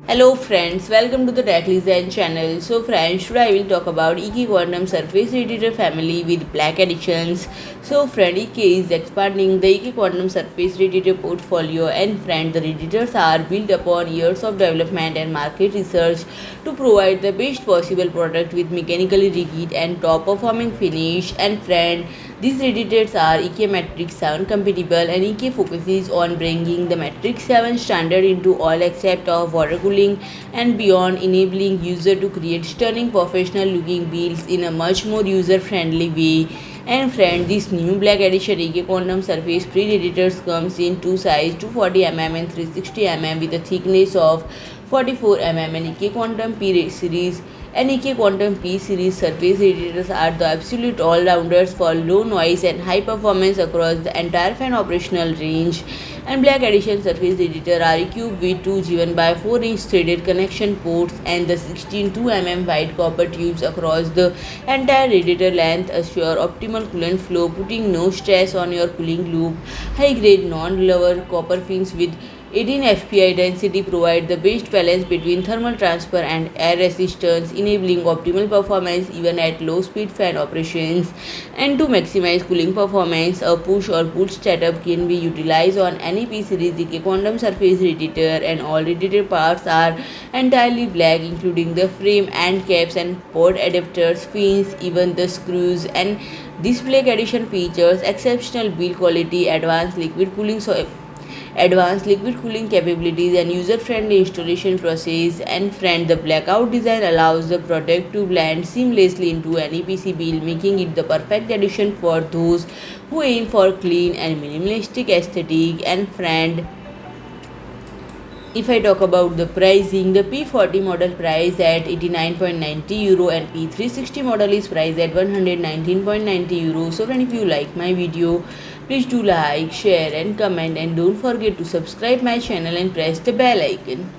Hello friends, welcome to the Tech Design channel. So friends, today I will talk about EK Quantum Surface Radiator family with black editions. So friend, EK is expanding the EK Quantum Surface Radiator portfolio, and friend, the radiators are built upon years of development and market research to provide the best possible product with mechanically rigid and top performing finish. And friend, these radiators are EK Matrix 7 compatible, and EK focuses on bringing the Matrix 7 standard into all except of water cooling and beyond, enabling user to create stunning professional looking builds in a much more user friendly way. And friend, this new black edition EK Quantum Surface pre-radiators comes in two sizes, 240 mm and 360 mm, with a thickness of 44 mm. And EK Quantum P series and EK Quantum P series surface radiators are the absolute all-rounders for low noise and high performance across the entire fan operational range. And black edition surface radiator are equipped with two given by 4-inch threaded connection ports and the 16 2 mm wide copper tubes across the entire radiator length assure optimal coolant flow, putting no stress on your cooling loop. High-grade non-lower copper fins with 18 FPI density provide the best balance between thermal transfer and air resistance, enabling optimal performance even at low speed fan operations. And to maximize cooling performance, a push or pull setup can be utilized on any P series EK Quantum Surface radiator, and all radiator parts are entirely black, including the frame and caps and port adapters, fins, even the screws. And this black edition features exceptional build quality, advanced liquid cooling capabilities, and user-friendly installation process. And friend, the blackout design allows the product to blend seamlessly into any PC build, making it the perfect addition for those who aim for clean and minimalistic aesthetic. And friend, if I talk about the pricing, the P40 model price at 89.90 euro and P360 model is priced at 119.90 euro. So friend, if you like my video, please do like, share and comment, and don't forget to subscribe my channel and press the bell icon.